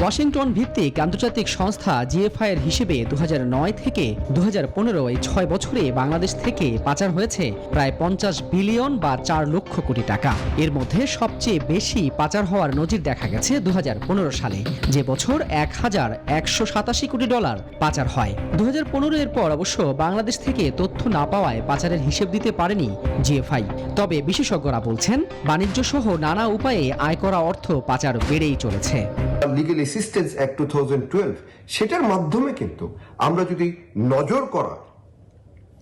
Speaker 3: ওয়াশিংটন ভিত্তিক আন্তর্জাতিক সংস্থা GFI এর হিসেবে 2009 থেকে 2015 এই 6 বছরে বাংলাদেশ থেকে পাচার হয়েছে প্রায় 50 বিলিয়ন বা 4 লক্ষ কোটি টাকা। এর মধ্যে সবচেয়ে বেশি পাচার হওয়ার নজির দেখা গেছে 2015 সালে, যে বছর $1,187 কোটি পাচার হয়। 2015 এর পর অবশ্য বাংলাদেশ থেকে তথ্য না পাওয়ায় পাচারের হিসেব দিতে পারেনি GFI। তবে বিশেষজ্ঞরা বলছেন, বাণিজ্য সহ নানা উপায়ে আয় করা অর্থ পাচার বেড়েই চলেছে।
Speaker 4: লিগ্যাল অ্যাসিস্ট্যান্স অ্যাক্ট 2012 সেটার মাধ্যমে কিন্তু আমরা যদি নজর করা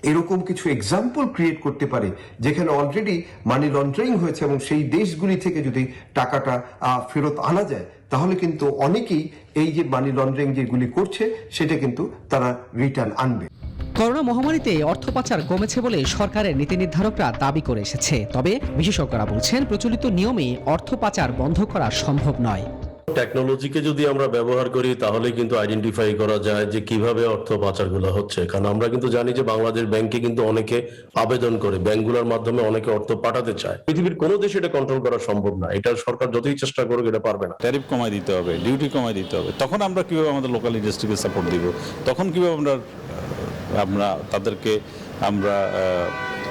Speaker 4: এরকম কিছু এক্সাম্পল ক্রিয়েট করতে পারি যেখানে অলরেডি মানি লন্ডারিং হয়েছে এবং সেই দেশগুলি থেকে যদি টাকাটা ফেরত আনা যায়, তাহলে কিন্তু অনেকেই এই যে মানি লন্ডারিং যেগুলি করছে সেটা কিন্তু তারা রিটার্ন আনবে।
Speaker 3: করোনা মহামারীতে অর্থ পাচার কমেছে বলে সরকারের নীতি নির্ধারকরা দাবি করে এসেছে। তবে বিশেষজ্ঞরা বলছেন, প্রচলিত নিয়মে অর্থ পাচার বন্ধ করা সম্ভব নয়।
Speaker 5: টেকনোলজিকে যদি আমরা ব্যবহার করি তাহলে কিন্তু আইডেন্টিফাই করা যায় যে কিভাবে অর্থ পাচারগুলো হচ্ছে। কারণ আমরা কিন্তু জানি যে বাংলাদেশ ব্যাংকে কিন্তু অনেকে আবেদন করে, ব্যাংকগুলোর মাধ্যমে অনেকে অর্থ পাঠাতে চায়। পৃথিবীর কোনো দেশে এটা কন্ট্রোল করা সম্ভব না। এটা সরকার যতই চেষ্টা করুক এটা পারবে না।
Speaker 17: ট্যারিফ কমাই দিতে হবে, ডিউটি কমাই দিতে হবে। তখন আমরা কিভাবে আমাদের লোকাল ইন্ডাস্ট্রিকে সাপোর্ট দিব, তখন কিভাবে আমরা তাদেরকে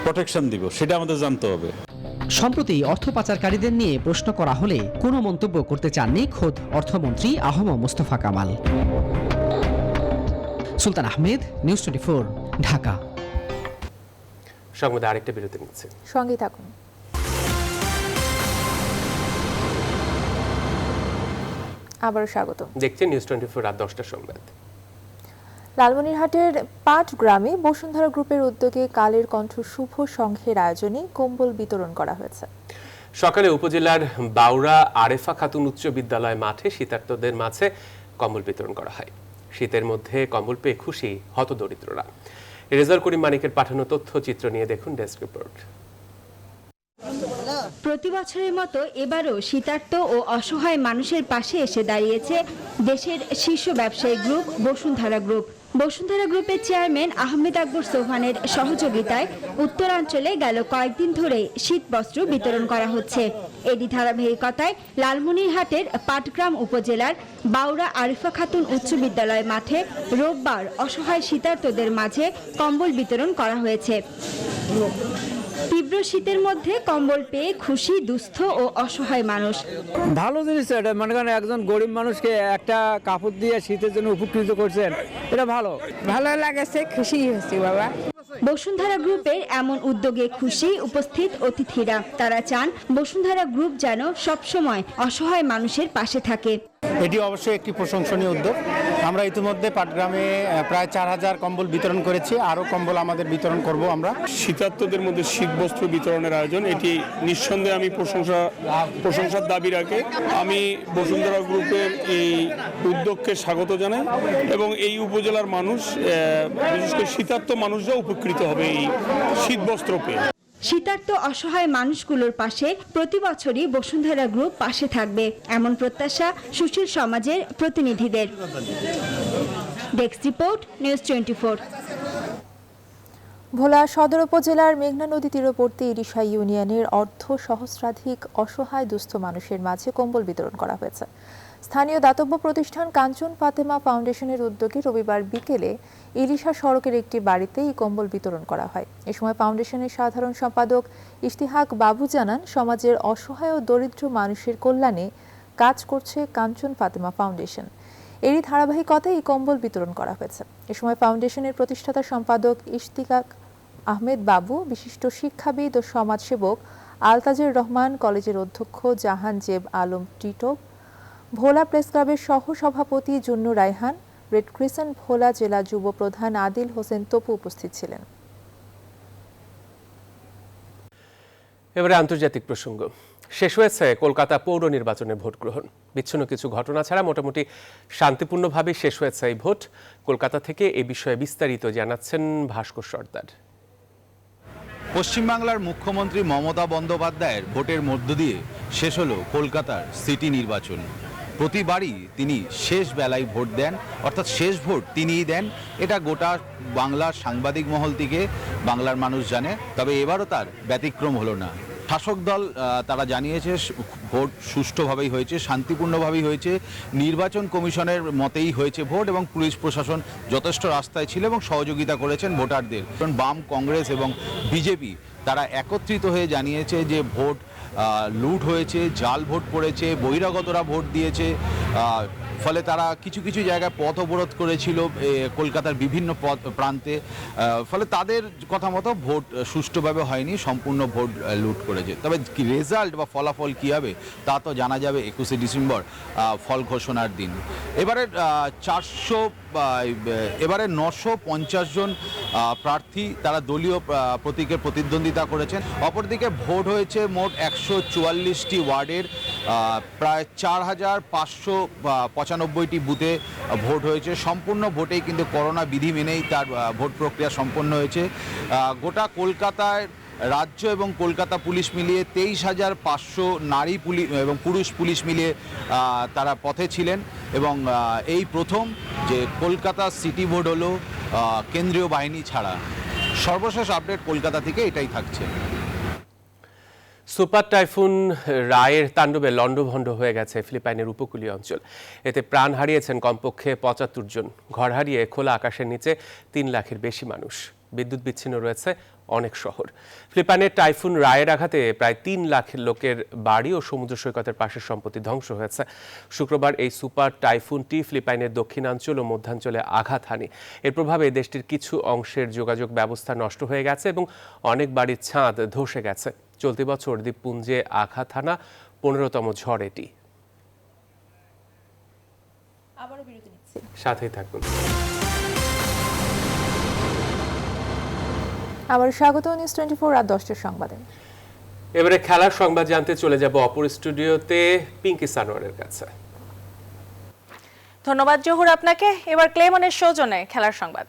Speaker 17: প্রোটেকশন দিব, সেটা আমাদের জানতে হবে।
Speaker 3: সম্প্রতি অর্থ পাচারকারীদের নিয়ে প্রশ্ন করা হলে কোনো মন্তব্য করতে চাননি খোদ অর্থমন্ত্রী আহম মোস্তফা কামাল। সুলতান আহমেদ, নিউজ 24, ঢাকা।
Speaker 1: সংবাদে আরেকটা বিরতি নিচ্ছে,
Speaker 2: সঙ্গেই থাকুন। আবারও স্বাগত।
Speaker 1: দেখছেন নিউজ 24 রাত 10টার সংবাদ।
Speaker 2: লালমনিরহাটের পাটগ্রামে বসুন্ধরা গ্রুপের উদ্যোগে কালের কণ্ঠ শুভ সংঘের আয়োজনে কম্বল বিতরণ করা হয়েছে।
Speaker 1: সকালে উপজেলার বাউরা আরেফা খাতুন উচ্চ বিদ্যালয় মাঠে শীতার্তদের মাঝে কম্বল বিতরণ করা হয়। শীতের মধ্যে কম্বল পেয়ে খুশি হতদরিদ্ররা। রেজাল করিম মানিকের পাঠানো তথ্যচিত্র নিয়ে দেখুন ডেস্ক রিপোর্ট।
Speaker 6: প্রতি বছরের মতো এবারও শীতার্ত ও অসহায় মানুষের পাশে এসে দাঁড়িয়েছে দেশের শীর্ষ ব্যবসায়ী গ্রুপ বসুন্ধরা গ্রুপ। বসুন্ধরা গ্রুপের চেয়ারম্যান আহমেদ আকবর সোহানের সহযোগিতায় উত্তরাঞ্চলে গেল কয়েকদিন ধরে শীত বস্ত্র বিতরণ করা হচ্ছে। এরই ধারাবাহিকতায় লালমনিরহাটের পাটগ্রাম উপজেলার বাউরা আরিফা খাতুন উচ্চ বিদ্যালয় মাঠে রোববার অসহায় শীতার্তদের মাঝে কম্বল বিতরণ করা হয়েছে। তীব্র শীতের মধ্যে কম্বল পেয়ে খুশি দুস্থ ও অসহায় মানুষ।
Speaker 7: ভালো জিনিস এটা, মনে করেন একজন গরিব মানুষকে একটা কাপড় দিয়ে শীতের জন্য উপকৃত করছেন, এটা ভালো
Speaker 8: লাগেছে, খুশি হয়েছি বাবা।
Speaker 6: বসুন্ধরা গ্রুপের এমন উদ্যোগে খুশি উপস্থিত অতিথিরা। তারা চান বসুন্ধরা গ্রুপ যেন সবসময় অসহায় মানুষের পাশে থাকে।
Speaker 8: এটি অবশ্যই একটি প্রশংসনীয় উদ্যোগ। আমরা ইতিমধ্যে পাটগ্রামে প্রায় 4000 কম্বল বিতরণ করেছি, আরও কম্বল আমাদের বিতরণ করব আমরা।
Speaker 21: শীতার্তদের মধ্যে শীতবস্ত্র বিতরণের আয়োজন, এটি নিঃসন্দেহে আমি প্রশংসার দাবি রাখি। আমি বসুন্ধরা গ্রুপের এই উদ্যোগকে স্বাগত জানাই এবং এই উপজেলার মানুষ, বিশেষ করে শীতার্ত মানুষরা উপকৃত হবে এই শীতবস্ত্র পেয়ে।
Speaker 6: শীতার্ত অসহায় মানুষগুলোর পাশে প্রতি বছরই বসুন্ধরা গ্রুপ পাশে থাকবে, এমন প্রত্যাশা সুশীল সমাজের প্রতিনিধিদের। Desk report, news 24।
Speaker 2: ভোলা সদর উপজেলার মেঘনা নদী তীরবর্তী ইরিশা ইউনিয়নের সহস্রাধিক অসহায় দুস্থ মানুষের মাঝে কম্বল বিতরণ করা হয়েছে। স্থানীয় দাতব্য প্রতিষ্ঠান কাঞ্চন ফাতেমা ফাউন্ডেশনের উদ্যোগে রবিবার বিকেলে ইলিশা সড়কের একটি বাড়িতে এই কম্বল বিতরণ করা হয়। এ সময় ফাউন্ডেশনের সাধারণ সম্পাদক ইশতিহাক বাবু জানান, সমাজের অসহায় ও দরিদ্র মানুষের কল্যাণে কাজ করছে কাঞ্চন ফাতেমা ফাউন্ডেশন। এরই ধারাবাহিকতায় এই কম্বল বিতরণ করা হয়েছে। এ সময় ফাউন্ডেশনের প্রতিষ্ঠাতা সম্পাদক ইশতিকাক আহমেদ বাবু, বিশিষ্ট শিক্ষাবিদ ও সমাজসেবক আলতাজের রহমান, কলেজের অধ্যক্ষ জাহান জেব আলম টিটো, ভোলা প্রেস ক্লাবের সহ সভাপতি জুন্নু রায়হান, রেড ক্রিসেন্ট ভোলা জেলা যুব প্রধান আদিল হোসেন তপু উপস্থিত ছিলেন।
Speaker 1: এবারে আন্তর্জাতিক প্রসঙ্গ। শেষ হয়েছে কলকাতা পৌর নির্বাচনের ভোট গ্রহণ। বিচ্ছিন্ন কিছু ঘটনা ছাড়া মোটামুটি শান্তিপূর্ণভাবে শেষ হয়েছে এই ভোট। কলকাতা থেকে এ বিষয়ে বিস্তারিত জানাচ্ছেন ভাস্কর সর্দার।
Speaker 9: পশ্চিমবাংলার মুখ্যমন্ত্রী মমতা বন্দ্যোপাধ্যায়ের ভোটের মধ্য দিয়ে শেষ হলো কলকাতার সিটি নির্বাচন। প্রতিবারই তিনি শেষ বেলায় ভোট দেন, অর্থাৎ শেষ ভোট তিনিই দেন। এটা গোটা বাংলার সাংবাদিক মহল থেকে বাংলার মানুষ জানে। তবে এবারও তার ব্যতিক্রম হলো না। শাসক দল তারা জানিয়েছে ভোট সুষ্ঠুভাবেই হয়েছে, শান্তিপূর্ণভাবেই হয়েছে, নির্বাচন কমিশনের মতেই হয়েছে ভোট এবং পুলিশ প্রশাসন যথেষ্ট রাস্তায় ছিল এবং সহযোগিতা করেছেন ভোটারদের। বাম, কংগ্রেস এবং বিজেপি তারা একত্রিত হয়ে জানিয়েছে যে ভোট লুট হয়েছে, জাল ভোট পড়েছে, বহিরাগতরা ভোট দিয়েছে। ফলে তারা কিছু কিছু জায়গায় পথ অবরোধ করেছিল কলকাতার বিভিন্ন প্রান্তে। ফলে তাদের কথা মতো ভোট সুষ্ঠুভাবে হয়নি, সম্পূর্ণ ভোট লুট করেছে। তবে রেজাল্ট বা ফলাফল কী হবে তা তো জানা যাবে 21শে ডিসেম্বর ফল ঘোষণার দিন। এবারে 950 জন প্রার্থী তারা দলীয় প্রতীকের প্রতিদ্বন্দ্বিতা করেছেন। অপরদিকে ভোট হয়েছে মোট 144টি ওয়ার্ডের প্রায় 4595টি বুথে ভোট হয়েছে। সম্পূর্ণ ভোটেই কিন্তু করোনা বিধি মেনেই তার ভোট প্রক্রিয়া সম্পন্ন হয়েছে। গোটা কলকাতায় রাজ্য এবং কলকাতা পুলিশ মিলিয়ে 23,500 নারী পুলিশ এবং পুরুষ পুলিশ মিলিয়ে তারা পথে ছিলেন এবং এই প্রথম যে কলকাতা সিটি ভোট হলো কেন্দ্রীয় বাহিনী ছাড়া। সর্বশেষ আপডেট কলকাতা থেকে এটাই থাকছে।
Speaker 1: সুপার টাইফুন রায়ের তাণ্ডবে লণ্ডভণ্ড হয়ে গেছে ফিলিপাইনের উপকূলীয় অঞ্চল। এতে প্রাণ হারিয়েছেন কমপক্ষে 75 জন। ঘর হারিয়ে খোলা আকাশের নিচে 3 লাখের বেশি মানুষ। বিদ্যুৎ বিচ্ছিন্ন রয়েছে অনেক শহর। ফিলিপাইনের টাইফুন রায়ের আঘাতে প্রায় 3 লাখ লোকের বাড়ি ও সমুদ্র সৈকতের পাশের সম্পত্তি ধ্বংস হয়েছে। শুক্রবার এই সুপার টাইফুনটি ফিলিপাইনের দক্ষিণাঞ্চল ও মধ্যাঞ্চলে আঘাত হানে। এর প্রভাবে দেশটির কিছু অংশের যোগাযোগ ব্যবস্থা নষ্ট হয়ে গেছে এবং অনেক বাড়ির ছাদ ধসে গেছে। চলতি বছর দ্বীপপুঞ্জে আঘাত হানা 15তম ঝড় এটি। সাথেই থাকুন।
Speaker 2: আবার স্বাগত নিউজ 24 রাত 10টার সংবাদে।
Speaker 1: এবারে খেলার সংবাদ জানতে চলে যাব অপর স্টুডিওতে পিঙ্কি সানোয়ারের কাছে।
Speaker 10: ধন্যবাদ জহুর আপনাকে। এবার ক্লেমনের সৌজন্যে খেলার সংবাদ।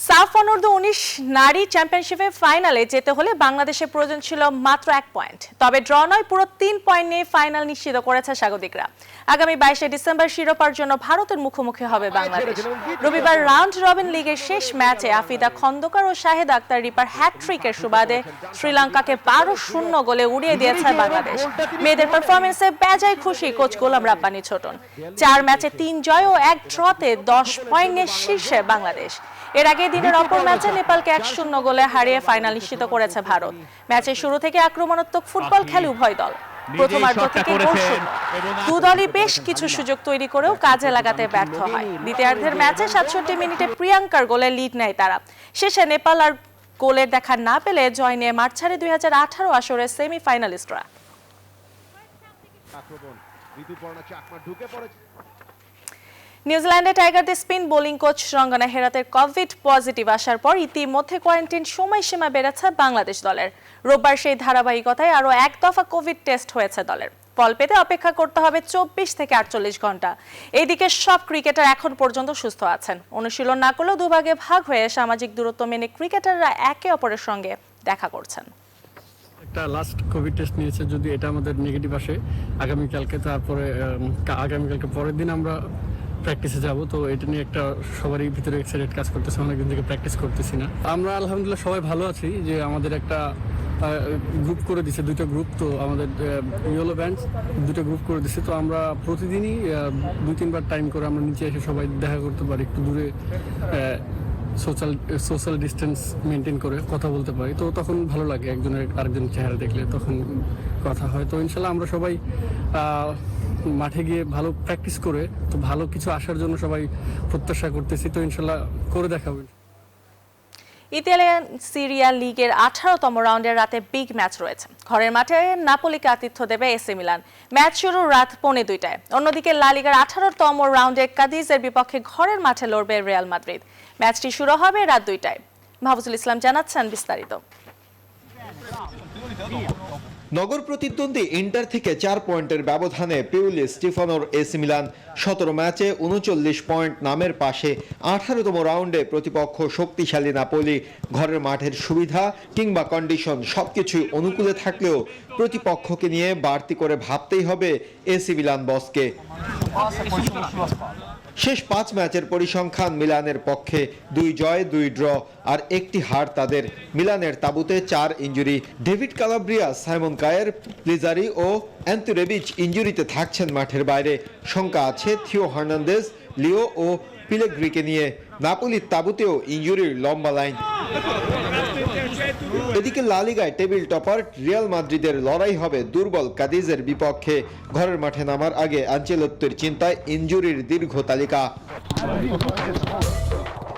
Speaker 10: সাফ অনূর্ধ্ব 19 নারী চ্যাম্পিয়নশিপের ফাইনালে যেতে হলে বাংলাদেশের প্রয়োজন ছিল মাত্র 1 পয়েন্ট। তবে ড্র নয়, পুরো 3 পয়েন্ট নিয়ে ফাইনাল নিশ্চিত করেছে স্বাগতিকরা। আগামী 22শে ডিসেম্বর শিরোপার জন্য ভারতের মুখোমুখি হবে বাংলাদেশ। রবিবার রাউন্ড রবিন লিগের শেষ ম্যাচে আফিদা খন্দকার ও শাহেদ আক্তার রিপার হ্যাটট্রিকের সুবাদে শ্রীলঙ্কাকে 12-0 গোলে উড়িয়ে দিয়েছে বাংলাদেশ। মেয়েদের পারফরমেন্সে বেজায় খুশি কোচ গোলাম রাব্বানী ছোটন। 4 ম্যাচে 3 জয় ও 1 ড্রতে 10 পয়েন্ট নিয়ে শীর্ষে বাংলাদেশ। এর আগে দিনের অপর ম্যাচে নেপালকে 1-0 গোলে হারিয়ে ফাইনাল নিশ্চিত করেছে ভারত। ম্যাচের শুরু থেকে আক্রমণাত্মক ফুটবল খেলে উভয় দল। প্রথমার্ধ থেকে গোল শূন্য। দু দলই বেশ কিছু সুযোগ তৈরি করেও কাজে লাগাতে ব্যর্থ হয়। দ্বিতীয়ার্ধের ম্যাচে 67 মিনিটে প্রিয়াঙ্কার গোলে লিড নেয় তারা। শেষে নেপাল আর গোলের দেখা না পেলে জয় নিয়ে মাঠ ছাড়ে 2018 আসরের সেমিফাইনালিস্টরা। নিউজিল্যান্ডে টাইগারদের স্পিন বোলিং কোচ রঙ্গনা হেরাতের কোভিড পজিটিভ আসার পর ইতিমধ্যে কোয়ারেন্টাইন সময়সীমা বেড়েছে বাংলাদেশ দলের। রোববার সেই ধারাবাহিকতায় আরও এক দফা কোভিড টেস্ট হয়েছে দলের। ফল পেতে অপেক্ষা করতে হবে 24 থেকে 48 ঘন্টা। এইদিকে সব ক্রিকেটার এখন পর্যন্ত সুস্থ আছেন। অনুশীলন না করলেও দুভাগে ভাগ হয়ে সামাজিক দূরত্ব মেনে ক্রিকেটাররা একে অপরের সঙ্গে দেখা করছেন।
Speaker 11: একটা লাস্ট কোভিড টেস্ট নিয়েছে, যদি এটা আমাদের নেগেটিভ আসে আগামীকালকে, তারপরে আগামীকালকে পরের দিন আমরা প্র্যাকটিসে যাব। তো এটা নিয়ে একটা সবারই ভিতরে এক্সাইটেড কাজ করতেছে, অনেকদিন থেকে প্র্যাকটিস করতেছি না। আমরা আলহামদুলিল্লাহ সবাই ভালো আছি, যে আমাদের একটা গ্রুপ করে দিছে, দুটো গ্রুপ। তো আমাদের ইয়েলো ব্যান্ড দুটো গ্রুপ করে দিছে। তো আমরা প্রতিদিনই 2-3 বার টাইম করে আমরা নিচে এসে সবাই দেখা করতে পারি, একটু দূরে সোশ্যাল ডিস্টেন্স মেনটেন করে কথা বলতে পারি। তো তখন ভালো লাগে একজনের আরেকজনের চেহারা দেখলে, তখন কথা হয়। তো ইনশাল্লাহ আমরা সবাই মাঠে গিয়ে ভালো প্র্যাকটিস করে তো ভালো কিছু আসার জন্য সবাই প্রত্যাশা করতেছি। তো ইনশাল্লাহ করে দেখাবো।
Speaker 10: ইতালিয়ান সিরিয়া লিগের 18তম রাউন্ডের রাতে বিগ ম্যাচ রয়েছে। ঘরের মাঠে নাপোলিকে আতিথ্য দেবে এসি মিলান। ম্যাচ শুরু রাত 1:45টায়। অন্যদিকে লা লিগার 18তম রাউন্ডে কাদিজের বিপক্ষে ঘরের মাঠে লড়বে রিয়াল মাদ্রিদ। ম্যাচটি শুরু হবে রাত 2টায়। মাহফুজুল ইসলাম জানাচ্ছেন বিস্তারিত।
Speaker 12: নগর প্রতিদ্বন্দ্বী ইন্টার থেকে 4 পয়েন্টের ব্যবধানে পিউলি স্টিফানোর এসি মিলান 17 ম্যাচে 39 পয়েন্ট নামের পাশে। 18তম রাউন্ডে প্রতিপক্ষ শক্তিশালী নাপোলি। ঘরের মাঠের সুবিধা কিংবা কন্ডিশন সবকিছুই অনুকূলে থাকলেও প্রতিপক্ষকে নিয়ে বাড়তি করে ভাবতেই হবে এসি মিলান বসকে। শেষ 5 ম্যাচের পরিসংখ্যান মিলানের পক্ষে 2 জয় 2 ড্র আর 1টি হার তাদের। মিলানের তাবুতে 4 ইনজুরি। ডেভিড কালাব্রিয়া, সাইমন কায়ের, লিজারি ও অ্যান্তুরেবিচ ইনজুরিতে থাকছেন মাঠের বাইরে। শঙ্কা আছে থিও হার্নান্দেজ, লিও ও পিলেগ্রিকে নিয়ে। নাপোলির তাবুতেও ইনজুরির লম্বা লাইন। এদিকে লা লিগায় টেবিল টপার রিয়াল মাদ্রিদের লড়াই হবে দুর্বল কাদিজের বিপক্ষে। ঘরের মাঠে নামার আগে আনচেলত্তির চিন্তায় ইনজুরির দীর্ঘ তালিকা।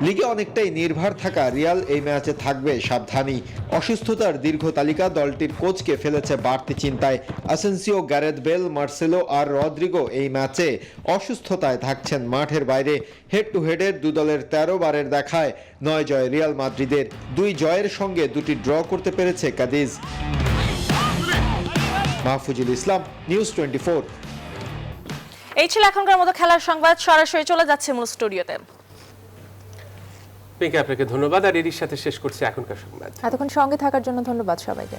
Speaker 12: লিগে অনেকটাই নির্ভর থাকা রিয়াল এই ম্যাচে থাকবে সাবধানী। অসুস্থতার দীর্ঘ তালিকা দলটির কোচকে ফেলেছে বাড়তি চিন্তায়। অ্যাসেন্সিও, গ্যারেথ বেল, মার্সেলো আর রদ্রিগো এই ম্যাচে অসুস্থতায় থাকছেন মাঠের বাইরে। হেড টু হেডের দু দলের 13 বারের দেখায় 9 জয় রিয়াল মাদ্রিদের। 2 জয়ের সঙ্গে 2টি ড্র করতে পেরেছে কাদিজ। মাহফুজুল ইসলাম, নিউজ 24।
Speaker 10: এই ছিল এখনকার মতো খেলার সংবাদ। সরাসরি চলে যাচ্ছে মূল স্টুডিওতে।
Speaker 1: পিঙ্কি, আপনাকে ধন্যবাদ। আর এর সাথে শেষ করছি এখনকার সংবাদ।
Speaker 2: এতক্ষণ সঙ্গে থাকার জন্য ধন্যবাদ সবাইকে।